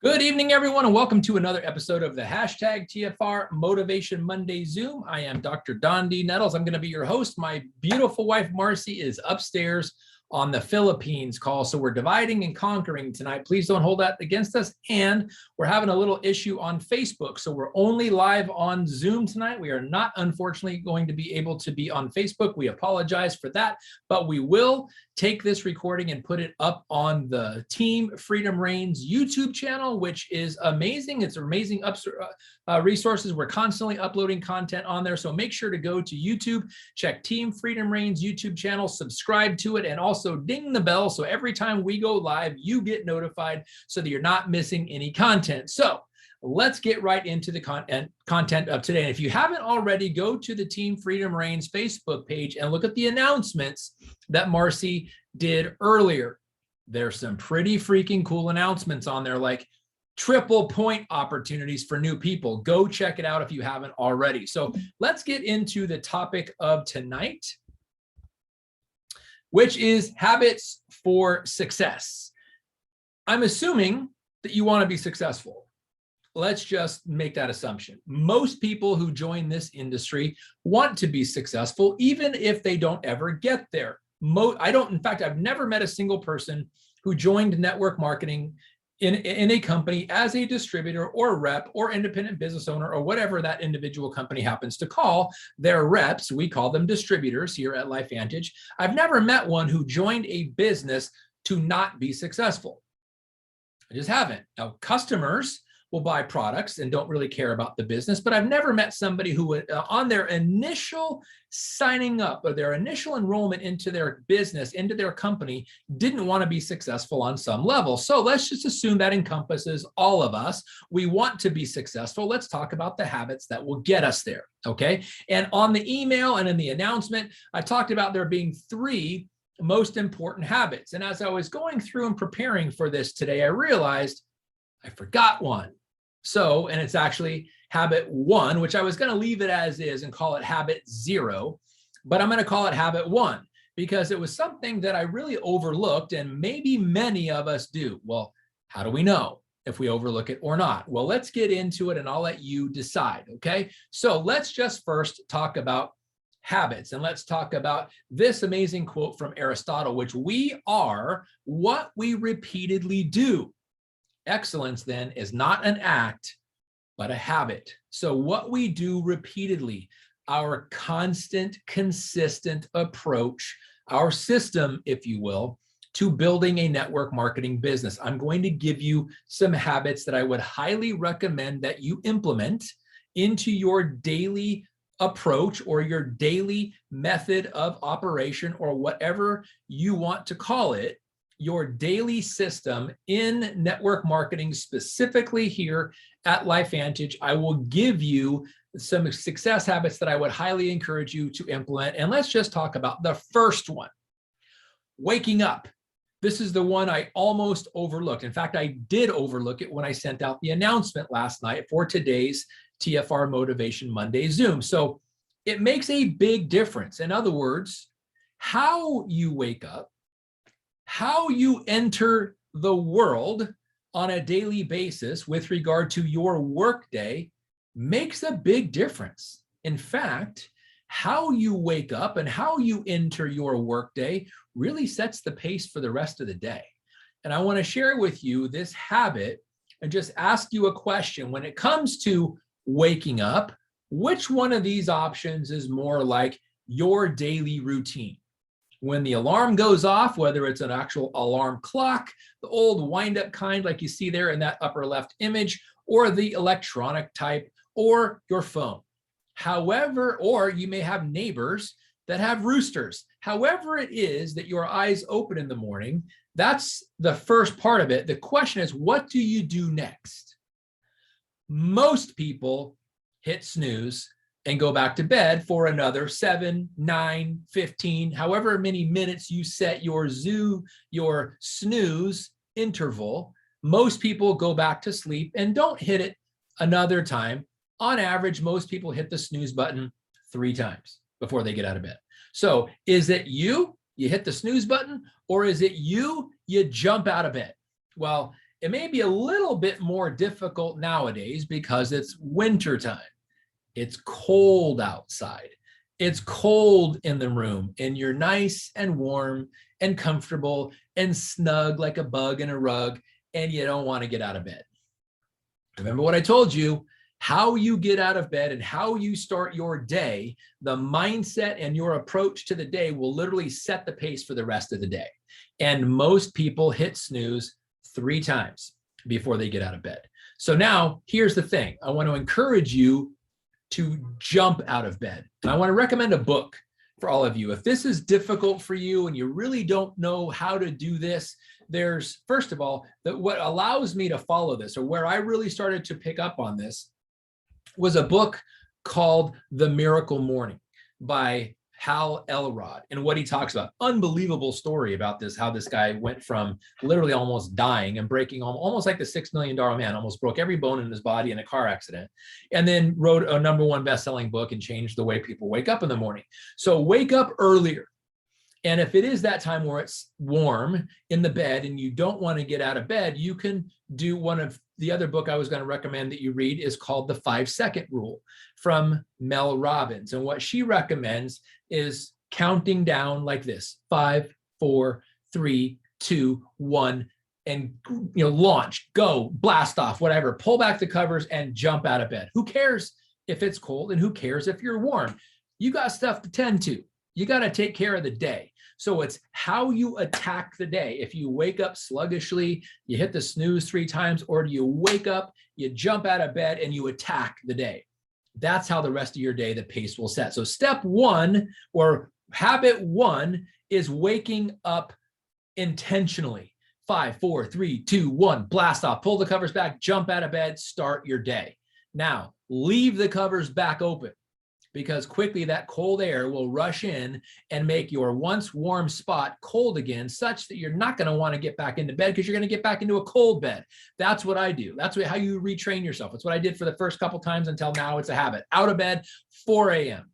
Good evening, everyone, and welcome to another episode of the hashtag TFR Motivation Monday Zoom. I am Dr. Don D. Nettles. I'm going to be your host. My beautiful wife, Marcy, is upstairs on the Philippines call. So we're dividing and conquering tonight. Please don't hold that against us. And we're having a little issue on Facebook. So we're only live on Zoom tonight. We are not, unfortunately, going to be able to be on Facebook. We apologize for that, but we will take this recording and put it up on the Team Freedom Reigns YouTube channel, which is amazing. It's amazing resources. We're constantly uploading content on there. So make sure to go to YouTube, check Team Freedom Reigns YouTube channel, subscribe to it, and also ding the bell. So every time we go live, you get notified so that you're not missing any content. So let's get right into the content of today. And if you haven't already, go to the Team Freedom Reigns Facebook page and look at the announcements that Marcy did earlier. There's some pretty freaking cool announcements on there, like triple point opportunities for new people. Go check it out if you haven't already. So let's get into the topic of tonight, which is habits for success. I'm assuming that you want to be successful. Let's just make that assumption. Most people who join this industry want to be successful, even if they don't ever get there. In fact, I've never met a single person who joined network marketing in a company as a distributor or rep or independent business owner or whatever that individual company happens to call their reps. We call them distributors here at LifeVantage. I've never met one who joined a business to not be successful. I just haven't. Now, customers will buy products and don't really care about the business, but I've never met somebody who would, on their initial signing up or their initial enrollment into their business, into their company, didn't want to be successful on some level. So let's just assume that encompasses all of us. We want to be successful. Let's talk about the habits that will get us there, okay? And on the email and in the announcement, I talked about there being 3 most important habits. And as I was going through and preparing for this today, I realized I forgot one. So, and it's actually habit 1, which I was going to leave it as is and call it habit 0, but I'm going to call it habit 1 because it was something that I really overlooked, and maybe many of us do. Well, how do we know if we overlook it or not? Well, let's get into it and I'll let you decide, okay? So let's just first talk about habits, and let's talk about this amazing quote from Aristotle, which we are what we repeatedly do. Excellence then is not an act, but a habit. So what we do repeatedly, our constant, consistent approach, our system, if you will, to building a network marketing business. I'm going to give you some habits that I would highly recommend that you implement into your daily approach or your daily method of operation or whatever you want to call it. Your daily system in network marketing, specifically here at LifeVantage. I will give you some success habits that I would highly encourage you to implement. And let's just talk about the first one, waking up. This is the one I almost overlooked. In fact, I did overlook it when I sent out the announcement last night for today's TFR Motivation Monday Zoom. So it makes a big difference. In other words, how you wake up, how you enter the world on a daily basis with regard to your workday makes a big difference. In fact, how you wake up and how you enter your workday really sets the pace for the rest of the day. And I want to share with you this habit and just ask you a question. When it comes to waking up, which one of these options is more like your daily routine? When the alarm goes off, whether it's an actual alarm clock, the old wind-up kind like you see there in that upper left image, or the electronic type, or your phone. However, or you may have neighbors that have roosters. However it is that your eyes open in the morning, that's the first part of it. The question is, what do you do next? Most people hit snooze and go back to bed for another 7, 9, 15, however many minutes you set your snooze interval. Most people go back to sleep and don't hit it another time. On average, most people hit the snooze button 3 times before they get out of bed. So is it you hit the snooze button, or is it you jump out of bed? Well, It may be a little bit more difficult nowadays because it's winter time. It's cold outside. It's cold in the room, and you're nice and warm and comfortable and snug like a bug in a rug, and you don't want to get out of bed. Remember what I told you, how you get out of bed and how you start your day, the mindset and your approach to the day will literally set the pace for the rest of the day. And most people hit snooze 3 times before they get out of bed. So now here's the thing. I want to encourage you to jump out of bed. And I want to recommend a book for all of you. If this is difficult for you and you really don't know how to do this, there's, first of all, what allows me to follow this, or where I really started to pick up on this, was a book called The Miracle Morning by Hal Elrod. And what he talks about, unbelievable story about this, how this guy went from literally almost dying and breaking, almost like the $6 million man, almost broke every bone in his body in a car accident, and then wrote a #1 best-selling book and changed the way people wake up in the morning. So wake up earlier. And if it is that time where it's warm in the bed and you don't want to get out of bed, you can do one of the other book I was going to recommend that you read is called The 5-Second Rule from Mel Robbins. And what she recommends is counting down like this: 5, 4, 3, 2, 1, and launch, go, blast off, whatever, pull back the covers and jump out of bed. Who cares if it's cold and who cares if you're warm? You got stuff to tend to. You got to take care of the day. So it's how you attack the day. If you wake up sluggishly, you hit the snooze 3 times, or do you wake up, you jump out of bed and you attack the day? That's how the rest of your day, the pace will set. So step 1, or habit 1, is waking up intentionally. 5, 4, 3, 2, 1, blast off, pull the covers back, jump out of bed, start your day. Now, leave the covers back open, because quickly that cold air will rush in and make your once warm spot cold again, such that you're not going to want to get back into bed because you're going to get back into a cold bed. That's what I do. That's how you retrain yourself. It's what I did for the first couple times until now it's a habit. Out of bed, 4 a.m.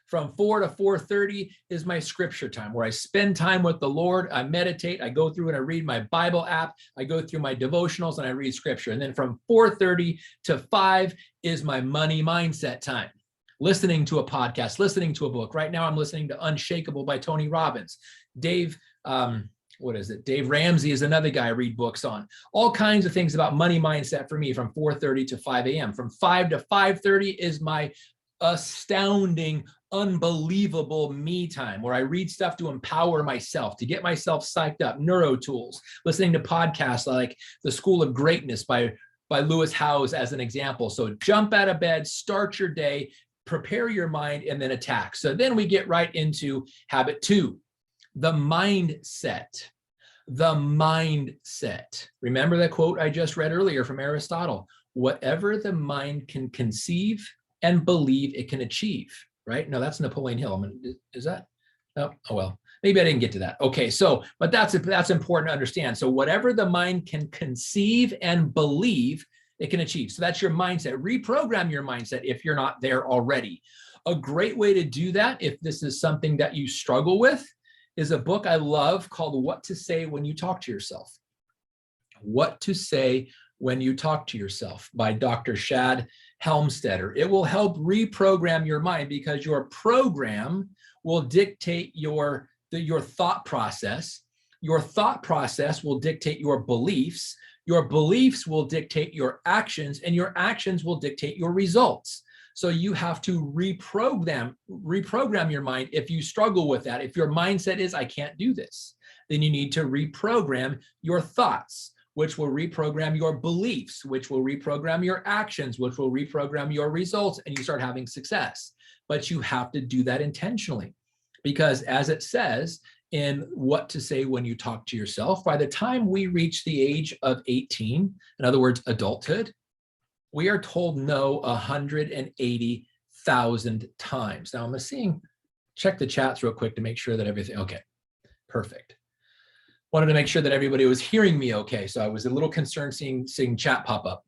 From 4 to 4:30 is my scripture time, where I spend time with the Lord. I meditate. I go through and I read my Bible app. I go through my devotionals and I read scripture. And then from 4:30 to 5 is my money mindset time. Listening to a podcast, listening to a book. Right now I'm listening to Unshakable by Tony Robbins. Dave Ramsey is another guy I read books on. All kinds of things about money mindset for me from 4:30 to 5 a.m. From 5 to 5:30 is my astounding, unbelievable me time, where I read stuff to empower myself, to get myself psyched up, neuro tools, listening to podcasts like The School of Greatness by Lewis Howes as an example. So jump out of bed, start your day, prepare your mind, and then attack. So then we get right into habit 2, the mindset. The mindset. Remember that quote I just read earlier from Aristotle: whatever the mind can conceive and believe, it can achieve. Right? No, that's Napoleon Hill. Is that? Oh well, maybe I didn't get to that. Okay, so, but that's important to understand. So whatever the mind can conceive and believe, it can achieve. So that's your mindset. Reprogram your mindset if you're not there already. A great way to do that, if this is something that you struggle with, is a book I love called What to Say When You Talk to Yourself. What to Say When You Talk to Yourself by Dr. Shad Helmstetter. It will help reprogram your mind, because your program will dictate your thought process. Your thought process will dictate your beliefs. Your beliefs will dictate your actions, and your actions will dictate your results. So you have to reprogram your mind if you struggle with that. If your mindset is, I can't do this, then you need to reprogram your thoughts, which will reprogram your beliefs, which will reprogram your actions, which will reprogram your results, and you start having success. But you have to do that intentionally, because as it says in What to Say When You Talk to Yourself, by the time we reach the age of 18, in other words, adulthood, we are told no 180,000 times. Now check the chats real quick to make sure that everything, okay, perfect. Wanted to make sure that everybody was hearing me okay. So I was a little concerned seeing chat pop up.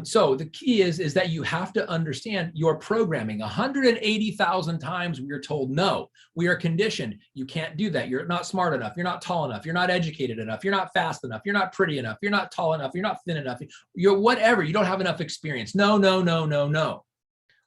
So the key is that you have to understand your programming. 180,000 times we are told, no, we are conditioned. You can't do that. You're not smart enough. You're not tall enough. You're not educated enough. You're not fast enough. You're not pretty enough. You're not tall enough. You're not thin enough. You're whatever. You don't have enough experience. No, no, no, no, no.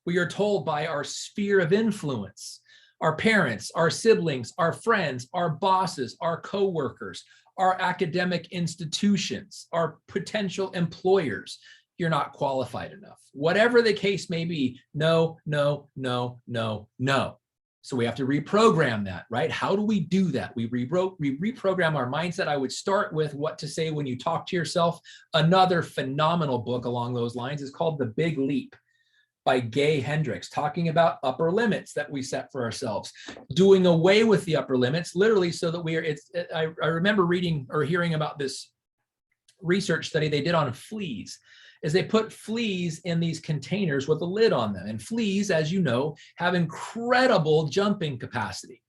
We are told by our sphere of influence, our parents, our siblings, our friends, our bosses, our coworkers, our academic institutions, our potential employers, you're not qualified enough. Whatever the case may be, no, no, no, no, no. So we have to reprogram that, right? How do we do that? We reprogram our mindset. I would start with what to say when you talk to yourself. Another phenomenal book along those lines is called The Big Leap by Gay Hendricks, talking about upper limits that we set for ourselves, doing away with the upper limits, literally, so that we are, I remember reading or hearing about this research study they did on fleas, is they put fleas in these containers with a lid on them. And fleas, as you know, have incredible jumping capacity.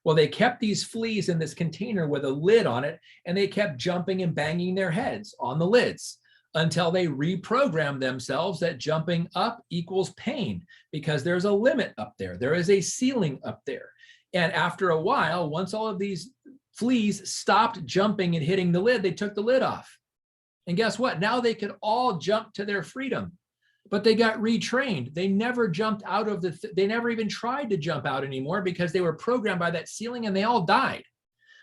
Well, they kept these fleas in this container with a lid on it, and they kept jumping and banging their heads on the lids until they reprogram themselves that jumping up equals pain, because there's a limit up there. There is a ceiling up there. And after a while, once all of these fleas stopped jumping and hitting the lid, they took the lid off. And guess what? Now they could all jump to their freedom, but they got retrained. They never jumped out of they never even tried to jump out anymore because they were programmed by that ceiling, and they all died.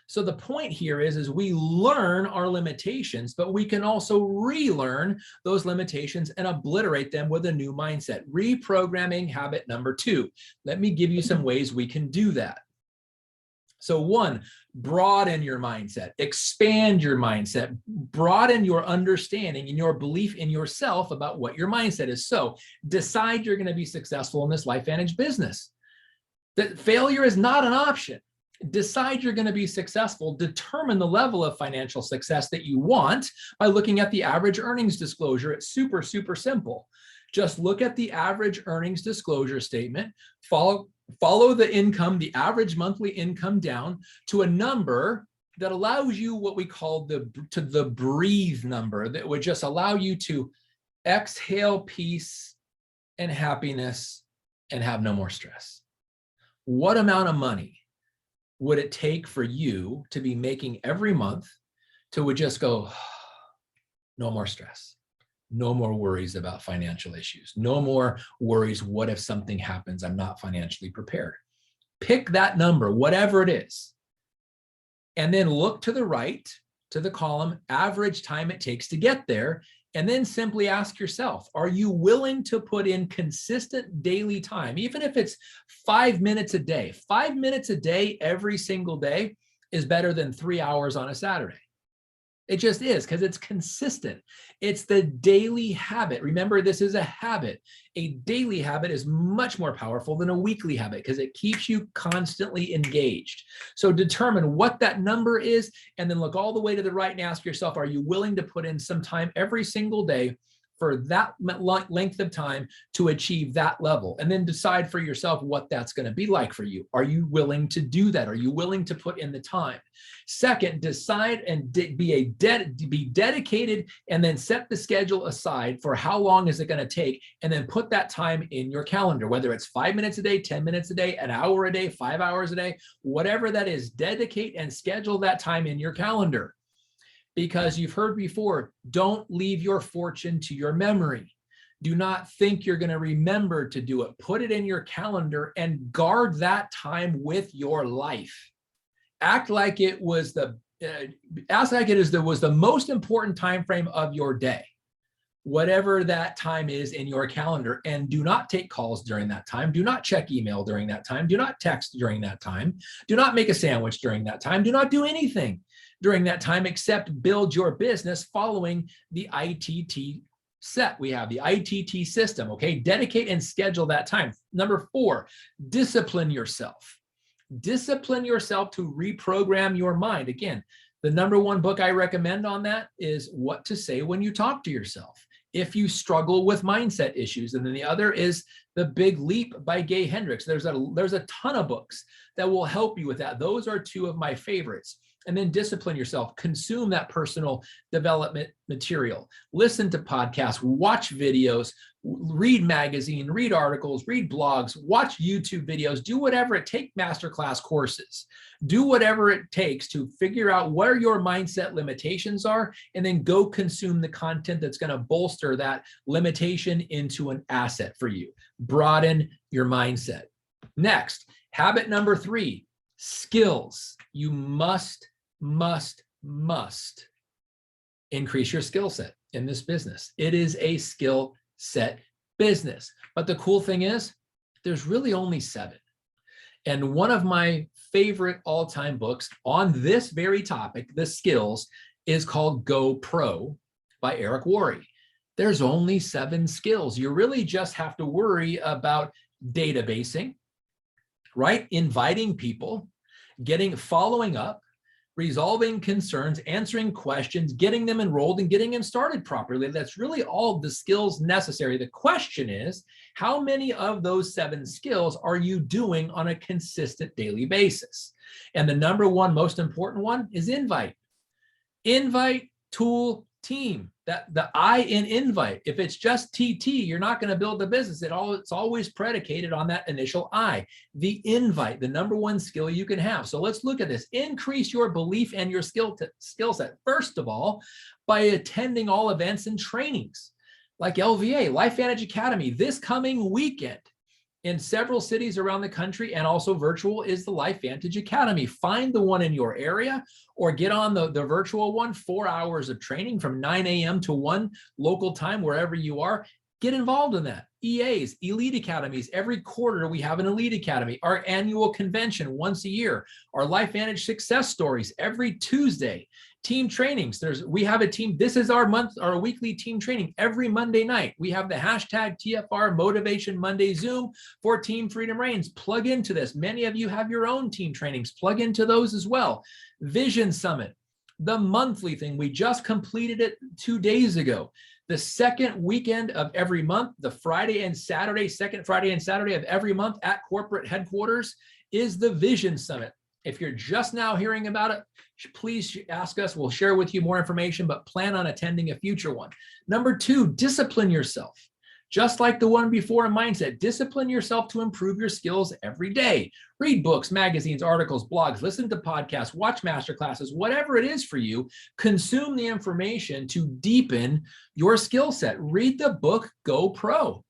So the point here is we learn our limitations, but we can also relearn those limitations and obliterate them with a new mindset. Reprogramming habit number 2. Let me give you some ways we can do that. So 1, broaden your mindset, expand your mindset, broaden your understanding and your belief in yourself about what your mindset is. So decide you're going to be successful in this LifeVantage business. That failure is not an option. Decide you're going to be successful. Determine the level of financial success that you want by looking at the average earnings disclosure. It's super, super simple. Just look at the average earnings disclosure statement, follow the income, the average monthly income down to a number that allows you what we call the breathe number, that would just allow you to exhale peace and happiness and have no more stress. What amount of money would it take for you to be making every month to would just go, no more stress, no more worries about financial issues, no more worries, what if something happens, I'm not financially prepared. Pick that number, whatever it is, and then look to the right, to the column, average time it takes to get there, and then simply ask yourself, are you willing to put in consistent daily time, even if it's 5 minutes a day? 5 minutes a day every single day is better than 3 hours on a Saturday. It just is, because it's consistent. It's the daily habit. Remember, this is a habit. A daily habit is much more powerful than a weekly habit because it keeps you constantly engaged. So determine what that number is, and then look all the way to the right and ask yourself, are you willing to put in some time every single day for that length of time to achieve that level? And then decide for yourself what that's going to be like for you. Are you willing to do that? Are you willing to put in the time? Second, decide and be dedicated, and then set the schedule aside for how long is it going to take, and then put that time in your calendar, whether it's 5 minutes a day, 10 minutes a day, an hour a day, 5 hours a day, whatever that is, dedicate and schedule that time in your calendar. Because you've heard before, don't leave your fortune to your memory. Do not think you're going to remember to do it. Put it in your calendar and guard that time with your life. Act like it was the most important time frame of your day, whatever that time is in your calendar. And do not take calls during that time. Do not check email during that time. Do not text during that time. Do not make a sandwich during that time. Do not do anything during that time except build your business following the ITT set. We have the ITT system, okay? Dedicate and schedule that time. Number 4, discipline yourself. Discipline yourself to reprogram your mind. Again, the number 1 book I recommend on that is What to Say When You Talk to Yourself, if you struggle with mindset issues. And then the other is The Big Leap by Gay Hendricks. There's a ton of books that will help you with that. Those are 2 of my favorites. And then discipline yourself. Consume that personal development material. Listen to podcasts, watch videos, read magazine, read articles, read blogs, watch YouTube videos, do whatever it takes, masterclass courses. Do whatever it takes to figure out where your mindset limitations are, and then go consume the content that's going to bolster that limitation into an asset for you. Broaden your mindset. Next, habit number 3, skills. You must increase your skill set in this business. It is a skill set business. But the cool thing is, there's really only 7. And one of my favorite all-time books on this very topic, the skills, is called Go Pro by Eric Worre. There's only 7 skills. You really just have to worry about databasing, right? Inviting people, following up, resolving concerns, answering questions, getting them enrolled, and getting them started properly. That's really all the skills necessary. The question is, how many of those 7 skills are you doing on a consistent daily basis? And the number one most important one is invite. Invite, tool, team. That the I in invite. If it's just TT, you're not going to build the business. It's always predicated on that initial I. The invite, the number one skill you can have. So let's look at this. Increase your belief and your skill set. First of all, by attending all events and trainings like LVA, LifeVantage Academy, this coming weekend in several cities around the country, and also virtual, is the LifeVantage Academy. Find the one in your area or get on the virtual one, 4 hours of training from 9 a.m. to 1 local time, wherever you are. Get involved in that. EAs, Elite Academies. Every quarter we have an Elite Academy. Our annual convention once a year. Our LifeVantage success stories every Tuesday. Team trainings. We have a team. This is our weekly team training every Monday night. We have the hashtag TFR Motivation Monday Zoom for Team Freedom Reigns. Plug into this. Many of you have your own team trainings. Plug into those as well. Vision Summit, the monthly thing. We just completed it 2 days ago. The second weekend of every month, the Friday and Saturday, second Friday and Saturday of every month at corporate headquarters, is the Vision Summit. If you're just now hearing about it, please ask us. We'll share with you more information, but plan on attending a future one. Number 2, discipline yourself. Just like the one before in mindset, discipline yourself to improve your skills every day. Read books, magazines, articles, blogs, listen to podcasts, watch masterclasses, whatever it is for you. Consume the information to deepen your skill set. Read the book Go Pro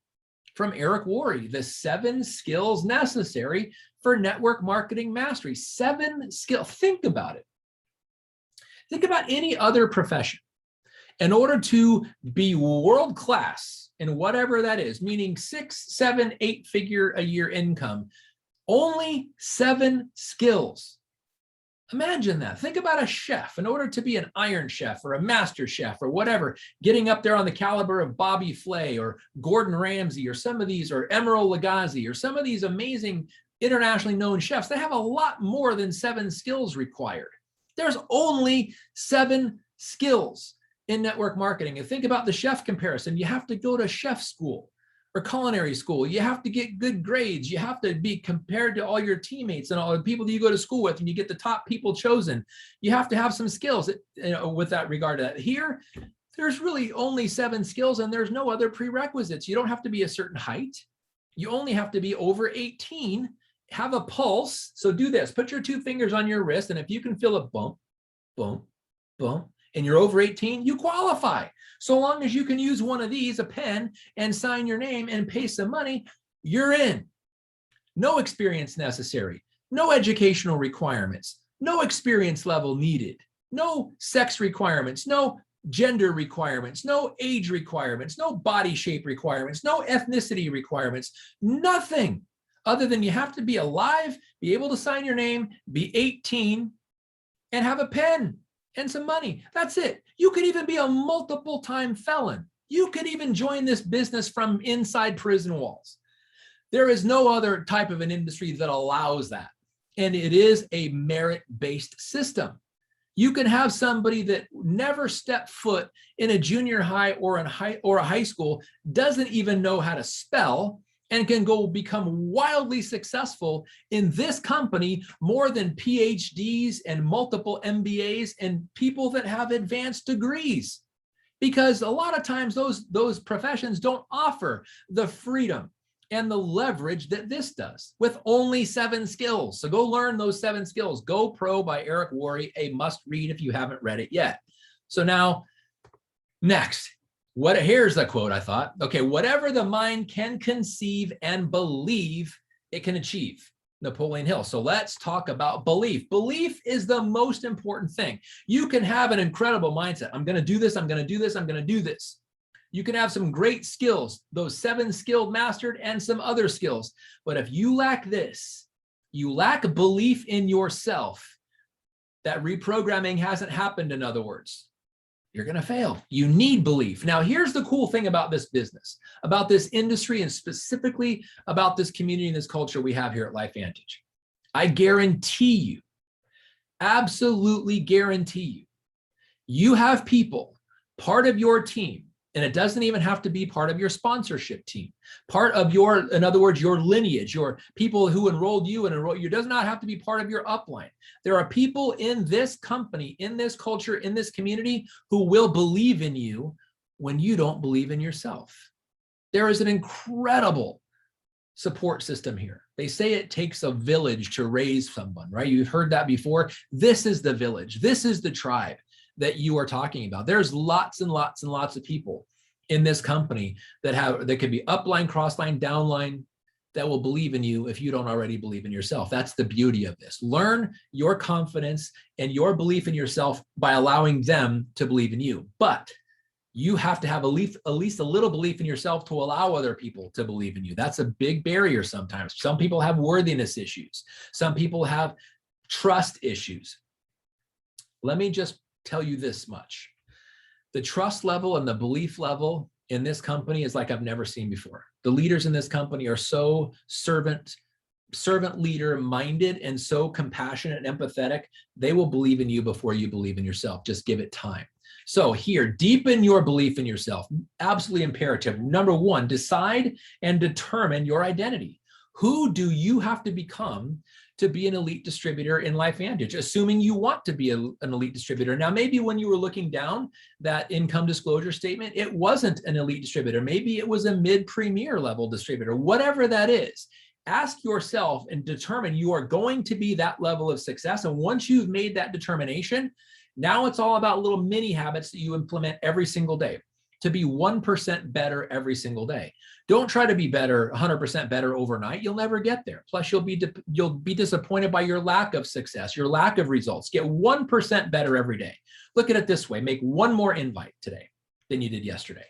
from Eric Worre, the 7 skills necessary for network marketing mastery. 7 skills. Think about it. Think about any other profession. In order to be world-class in whatever that is, meaning 6, 7, 8 figure a year income, only 7 skills. Imagine that. Think about a chef. In order to be an Iron Chef or a Master Chef or whatever, getting up there on the caliber of Bobby Flay or Gordon Ramsay or some of these, or Emeril Lagasse or some of these amazing internationally known chefs, they have a lot more than 7 skills required. There's only 7 skills in network marketing. And think about the chef comparison. You have to go to chef school or culinary school. You have to get good grades. You have to be compared to all your teammates and all the people that you go to school with, and you get the top people chosen. You have to have some skills with that regard to that. Here, there's really only 7 skills, and there's no other prerequisites. You don't have to be a certain height. You only have to be over 18, have a pulse. So do this. Put your 2 fingers on your wrist, and if you can feel a bump, bump, bump, and you're over 18, you qualify. So long as you can use one of these, a pen, and sign your name and pay some money, you're in. No experience necessary, no educational requirements, no experience level needed, no sex requirements, no gender requirements, no age requirements, no body shape requirements, no ethnicity requirements, nothing other than you have to be alive, be able to sign your name, be 18, and have a pen and some money. That's it. You could even be a multiple-time felon. You could even join this business from inside prison walls. There is no other type of an industry that allows that. And it is a merit-based system. You can have somebody that never stepped foot in a junior high or a high school, doesn't even know how to spell, and can go become wildly successful in this company more than PhDs and multiple MBAs and people that have advanced degrees. Because a lot of times those professions don't offer the freedom and the leverage that this does with only 7 skills. So go learn those 7 skills. Go Pro by Eric Worre, a must read if you haven't read it yet. So now, next, here's the quote I thought. Okay, whatever the mind can conceive and believe, it can achieve. Napoleon Hill. So let's talk about belief. Belief is the most important thing. You can have an incredible mindset. I'm going to do this. I'm going to do this. I'm going to do this. You can have some great skills, those 7 skilled mastered and some other skills. But if you lack this, you lack belief in yourself, that reprogramming hasn't happened, in other words, you're going to fail. You need belief. Now, here's the cool thing about this business, about this industry, and specifically about this community and this culture we have here at LifeVantage. I guarantee you, absolutely guarantee you, you have people, part of your team, and it doesn't even have to be part of your sponsorship team, part of your, in other words, your lineage, your people who enrolled you and enrolled you, does not have to be part of your upline. There are people in this company, in this culture, in this community who will believe in you when you don't believe in yourself. There is an incredible support system here. They say it takes a village to raise someone, right? You've heard that before. This is the village. This is the tribe that you are talking about. There's lots and lots and lots of people in this company that could be upline, crossline, downline, that will believe in you if you don't already believe in yourself. That's the beauty of this. Learn your confidence and your belief in yourself by allowing them to believe in you. But you have to have at least a little belief in yourself to allow other people to believe in you. That's a big barrier sometimes. Some people have worthiness issues. Some people have trust issues. Let me just tell you this much. The trust level and the belief level in this company is like I've never seen before. The leaders in this company are so servant leader minded and so compassionate and empathetic. They will believe in you before you believe in yourself. Just give it time. So here, deepen your belief in yourself. Absolutely imperative. Number 1, decide and determine your identity. Who do you have to become to be an elite distributor in LifeVantage, assuming you want to be an elite distributor? Now, maybe when you were looking down that income disclosure statement, it wasn't an elite distributor. Maybe it was a mid-premier level distributor, whatever that is. Ask yourself and determine you are going to be that level of success. And once you've made that determination, now it's all about little mini habits that you implement every single day to be 1% better every single day. Don't try to be better, 100% better overnight. You'll never get there. Plus, you'll be disappointed by your lack of success, your lack of results. Get 1% better every day. Look at it this way. Make 1 more invite today than you did yesterday.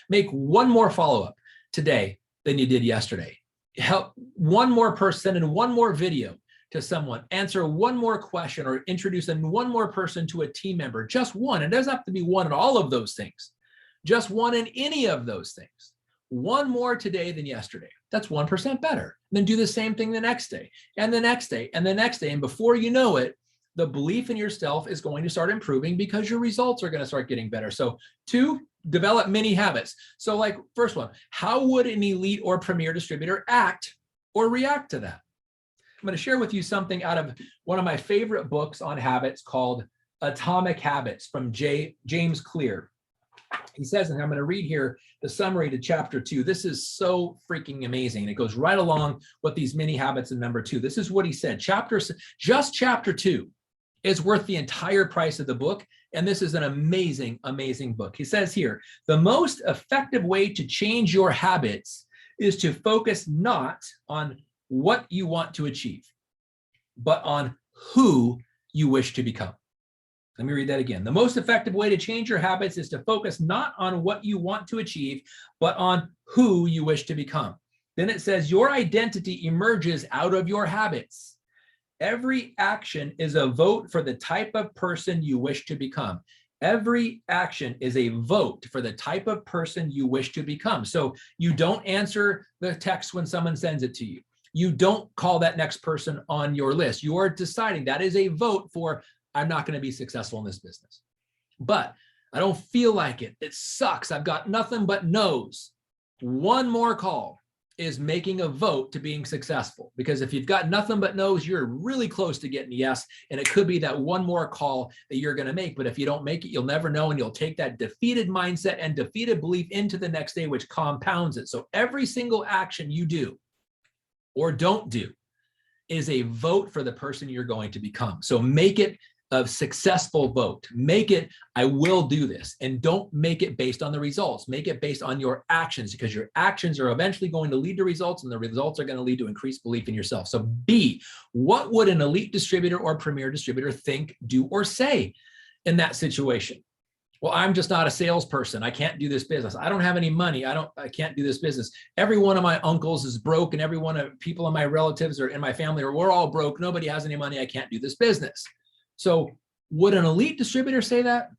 Make 1 more follow-up today than you did yesterday. Help 1 more person and 1 more video to someone. Answer 1 more question or introduce 1 more person to a team member. Just 1. It doesn't have to be 1 in all of those things. Just 1 in any of those things. 1 more today than yesterday. That's 1% better. Then do the same thing the next day and the next day and the next day. And before you know it, the belief in yourself is going to start improving because your results are going to start getting better. So 2, develop mini habits. So like first one, how would an elite or premier distributor act or react to that? I'm going to share with you something out of one of my favorite books on habits called Atomic Habits from James Clear. He says, and I'm going to read here the summary to chapter 2. This is so freaking amazing. And it goes right along with these mini habits in number 2. This is what he said. Just chapter 2 is worth the entire price of the book. And this is an amazing, amazing book. He says here, the most effective way to change your habits is to focus not on what you want to achieve, but on who you wish to become. Let me read that again. The most effective way to change your habits is to focus not on what you want to achieve, but on who you wish to become. Then it says your identity emerges out of your habits. Every action is a vote for the type of person you wish to become. Every action is a vote for the type of person you wish to become. So you don't answer the text when someone sends it to you. You don't call that next person on your list. You are deciding that is a vote for, I'm not going to be successful in this business. But I don't feel like it. It sucks. I've got nothing but no's. 1 more call. is making a vote to being successful. Because if you've got nothing but no's, you're really close to getting a yes. And it could be that one more call that you're going to make. But if you don't make it, you'll never know. And you'll take that defeated mindset and defeated belief into the next day, which compounds it. So every single action you do or don't do is a vote for the person you're going to become. So make it a successful vote. Make it, I will do this. And don't make it based on the results. Make it based on your actions, because your actions are eventually going to lead to results, and the results are going to lead to increased belief in yourself. So B, what would an elite distributor or premier distributor think, do, or say in that situation? Well, I'm just not a salesperson. I can't do this business. I don't have any money. I can't do this business. Every one of my uncles is broke, and every one of people in my relatives or in my family, or we're all broke. Nobody has any money. I can't do this business. So would an elite distributor say that?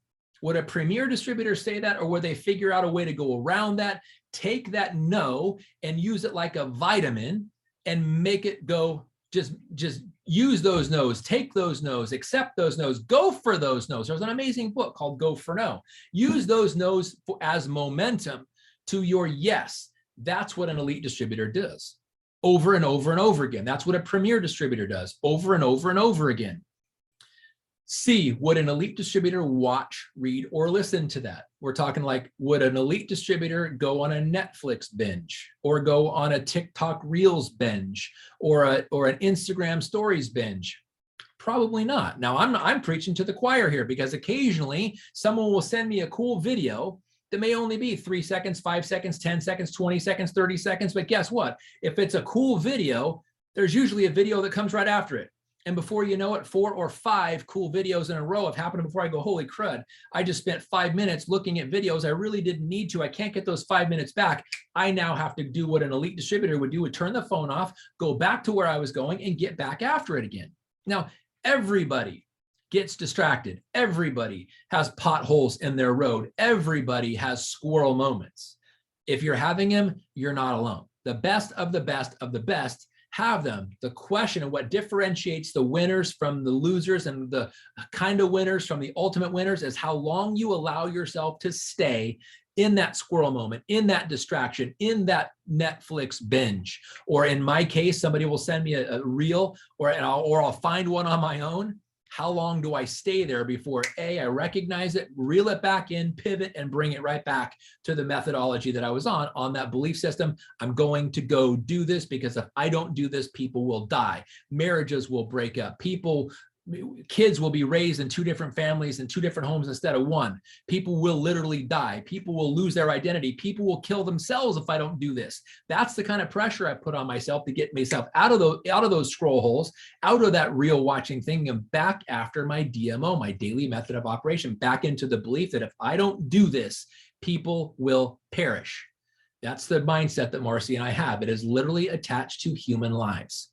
Would a premier distributor say that? Or would they figure out a way to go around that, take that no and use it like a vitamin and make it go, just use those no's, take those no's, accept those no's, go for those no's. There's an amazing book called Go for No. Use those no's as momentum to your yes. That's what an elite distributor does over and over and over again. That's what a premier distributor does over and over and over again. C, would an elite distributor watch, read, or listen to that? We're talking like, would an elite distributor go on a Netflix binge, or go on a TikTok Reels binge, or an Instagram Stories binge? Probably not. Now, I'm preaching to the choir here, because occasionally someone will send me a cool video that may only be 3 seconds, 5 seconds, 10 seconds, 20 seconds, 30 seconds. But guess what? If it's a cool video, there's usually a video that comes right after it. And before you know it, 4 or 5 cool videos in a row have happened before I go, holy crud, I just spent 5 minutes looking at videos I really didn't need to. I can't get those 5 minutes back. I now have to do what an elite distributor would do, would turn the phone off, go back to where I was going, and get back after it again. Now, everybody gets distracted. Everybody has potholes in their road. Everybody has squirrel moments. If you're having them, you're not alone. The best of the best of the best have them. The question of what differentiates the winners from the losers, and the kind of winners from the ultimate winners, is how long you allow yourself to stay in that squirrel moment, in that distraction, in that Netflix binge. Or in my case, somebody will send me a reel, or I'll find one on my own. How long do I stay there before A, I recognize it, reel it back in, pivot, and bring it right back to the methodology that I was on that belief system? I'm going to go do this, because if I don't do this, people will die. Marriages will break up. Kids will be raised in 2 different families and 2 different homes instead of 1. People will literally die. People will lose their identity. People will kill themselves if I don't do this. That's the kind of pressure I put on myself to get myself out of those scroll holes, out of that reel watching thing, and back after my DMO, my daily method of operation, back into the belief that if I don't do this, people will perish. That's the mindset that Marcy and I have. It is literally attached to human lives.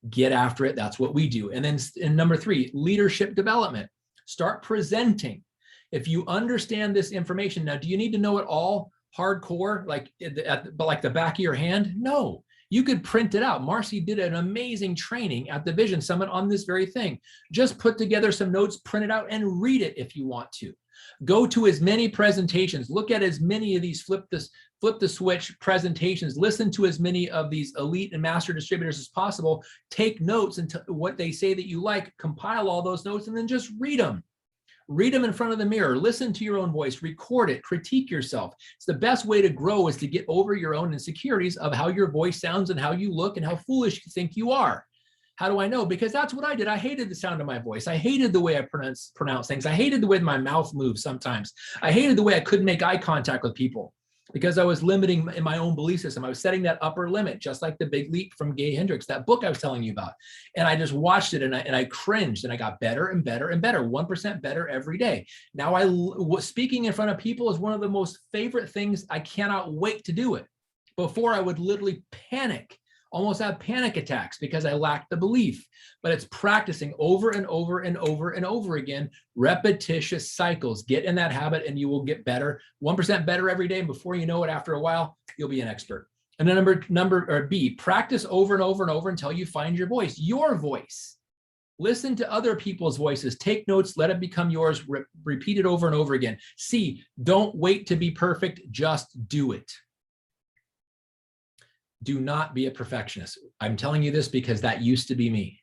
Get after it. That's what we do. And then in number 3, leadership development. Start presenting. If you understand this information, now, do you need to know it all hardcore, like the back of your hand? No, you could print it out. Marcy did an amazing training at the Vision Summit on this very thing. Just put together some notes, print it out, and read it if you want to. Go to as many presentations, look at as many of these flip the switch presentations, listen to as many of these elite and master distributors as possible, take notes and what they say that you like, compile all those notes, and then just read them. Read them in front of the mirror, listen to your own voice, record it, critique yourself. It's the best way to grow, is to get over your own insecurities of how your voice sounds and how you look and how foolish you think you are. How do I know? Because that's what I did. I hated the sound of my voice. I hated the way I pronounce things. I hated the way my mouth moves sometimes. I hated the way I couldn't make eye contact with people, because I was limiting in my own belief system. I was setting that upper limit, just like The Big Leap from Gay Hendricks, that book I was telling you about. And I just watched it, and I cringed, and I got better and better and better, 1% better every day. Now, speaking in front of people is one of the most favorite things. I cannot wait to do it. Before, I would literally panic, almost have panic attacks, because I lacked the belief. But it's practicing over and over and over and over again, repetitious cycles. Get in that habit and you will get better, 1% better every day. And before you know it, after a while, you'll be an expert. And then B, practice over and over and over until you find your voice, your voice. Listen to other people's voices, take notes, let it become yours, repeat it over and over again. C, don't wait to be perfect, just do it. Do not be a perfectionist. I'm telling you this because that used to be me.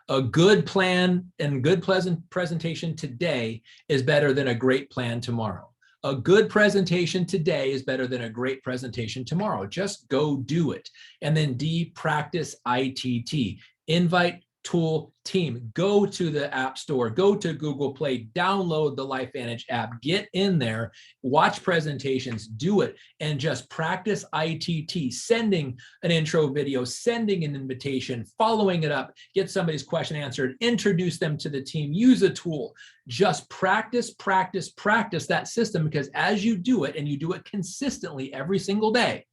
A good plan and good pleasant presentation today is better than a great plan tomorrow. A good presentation today is better than a great presentation tomorrow. Just go do it. And then D, practice ITT. Invite, tool, team. Go to the App Store, go to Google Play, download the LifeVantage app, get in there, watch presentations, do it, and just practice ITT, sending an intro video, sending an invitation, following it up, get somebody's question answered, introduce them to the team, use a tool. Just practice, practice, practice that system, because as you do it, and you do it consistently every single day,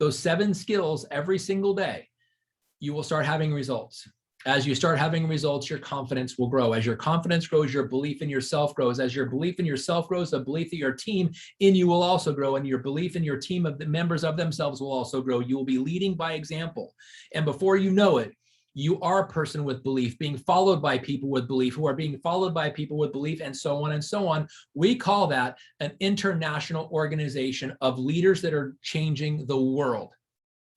those 7 skills every single day, you will start having results. As you start having results, your confidence will grow. As your confidence grows, your belief in yourself grows. As your belief in yourself grows, the belief that your team in you will also grow, and your belief in your team of the members of themselves will also grow. You will be leading by example. And before you know it, you are a person with belief being followed by people with belief who are being followed by people with belief, and so on and so on. We call that an international organization of leaders that are changing the world.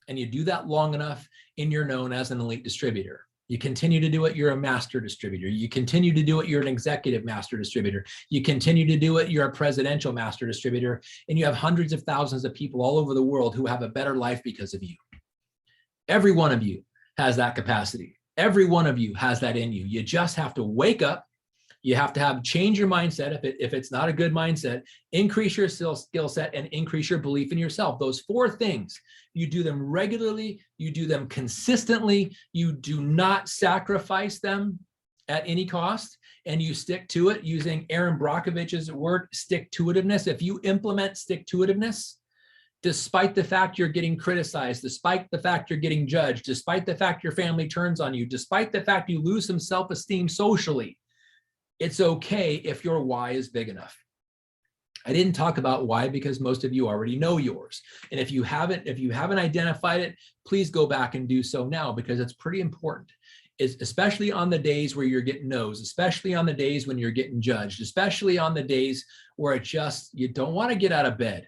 And you do that long enough and you're known as an elite distributor. You continue to do it, you're a master distributor. You continue to do it, you're an executive master distributor. You continue to do it, you're a presidential master distributor. And you have hundreds of thousands of people all over the world who have a better life because of you. Every one of you has that capacity. Every one of you has that in you. You just have to wake up. You have to change your mindset. If it's not a good mindset, increase your skill set and increase your belief in yourself. Those 4 things, you do them regularly, you do them consistently, you do not sacrifice them at any cost, and you stick to it. Using Aaron Brockovich's word, stick-to-itiveness. If you implement stick-to-itiveness, despite the fact you're getting criticized, despite the fact you're getting judged, despite the fact your family turns on you, despite the fact you lose some self-esteem socially, it's okay if your why is big enough. I didn't talk about why because most of you already know yours. And if you haven't identified it, please go back and do so now, because it's pretty important. It's especially on the days where you're getting no's, especially on the days when you're getting judged, especially on the days where you don't want to get out of bed.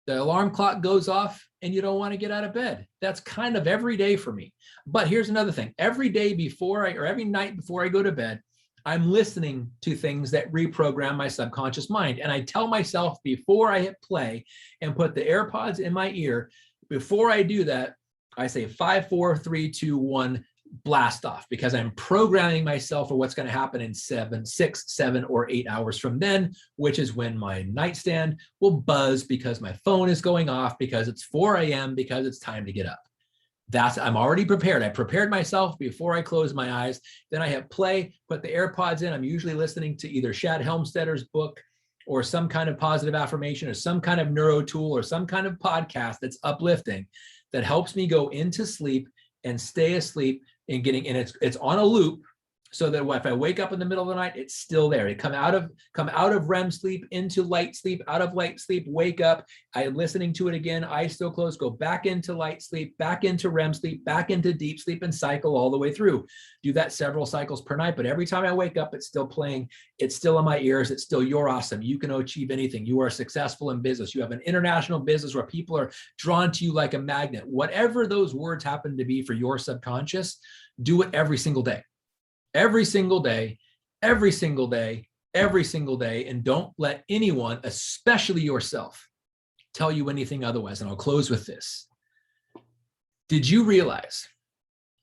The alarm clock goes off and you don't want to get out of bed. That's kind of every day for me. But here's another thing. Every night before I go to bed, I'm listening to things that reprogram my subconscious mind. And I tell myself before I hit play and put the AirPods in my ear, before I do that, I say 5, 4, 3, 2, 1, blast off, because I'm programming myself for what's going to happen in 6, 7, or 8 hours from then, which is when my nightstand will buzz because my phone is going off, because it's 4 a.m., because it's time to get up. I'm already prepared. I prepared myself before I close my eyes. Then I hit play, put the AirPods in. I'm usually listening to either Shad Helmstetter's book or some kind of positive affirmation or some kind of neuro tool or some kind of podcast that's uplifting, that helps me go into sleep and stay asleep and it's on a loop, so that if I wake up in the middle of the night, it's still there. Come out of REM sleep into light sleep, out of light sleep, wake up. I'm listening to it again, eyes still closed, go back into light sleep, back into REM sleep, back into deep sleep, and cycle all the way through. Do that several cycles per night, but every time I wake up, it's still playing. It's still in my ears. It's still, you're awesome. You can achieve anything. You are successful in business. You have an international business where people are drawn to you like a magnet. Whatever those words happen to be for your subconscious, do it every single day. Every single day, every single day, every single day. And don't let anyone, especially yourself, tell you anything otherwise. And I'll close with this. Did you realize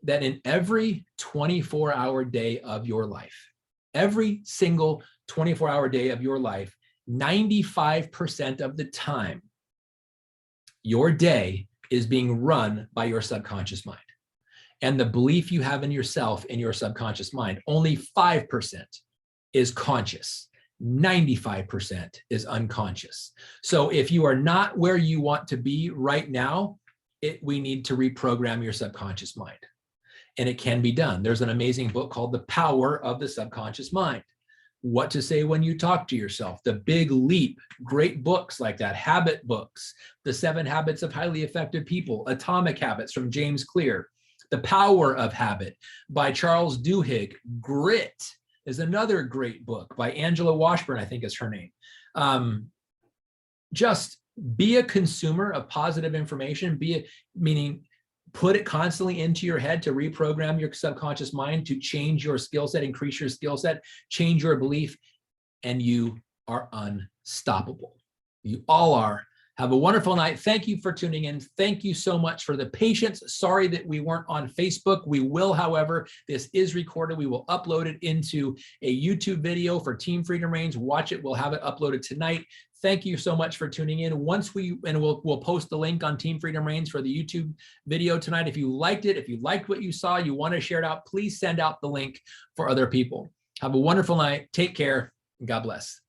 that in every 24-hour day of your life, every single 24-hour day of your life, 95% of the time, your day is being run by your subconscious mind? And the belief you have in yourself in your subconscious mind, only 5% is conscious. 95% is unconscious. So if you are not where you want to be right now, we need to reprogram your subconscious mind. And it can be done. There's an amazing book called The Power of the Subconscious Mind. What to say when you talk to yourself, The Big Leap, great books like that, habit books, The 7 Habits of Highly Effective People, Atomic Habits from James Clear, The Power of Habit by Charles Duhigg. Grit is another great book by Angela Washburn, I think is her name. Just be a consumer of positive information, meaning put it constantly into your head to reprogram your subconscious mind to change your skill set, increase your skill set, change your belief, and you are unstoppable. You all are. Have a wonderful night. Thank you for tuning in. Thank you so much for the patience. Sorry that we weren't on Facebook. We will, however, this is recorded. We will upload it into a YouTube video for Team Freedom Reigns. Watch it. We'll have it uploaded tonight. Thank you so much for tuning in. We'll post the link on Team Freedom Reigns for the YouTube video tonight. If you liked it, if you liked what you saw, you want to share it out, please send out the link for other people. Have a wonderful night. Take care. God bless.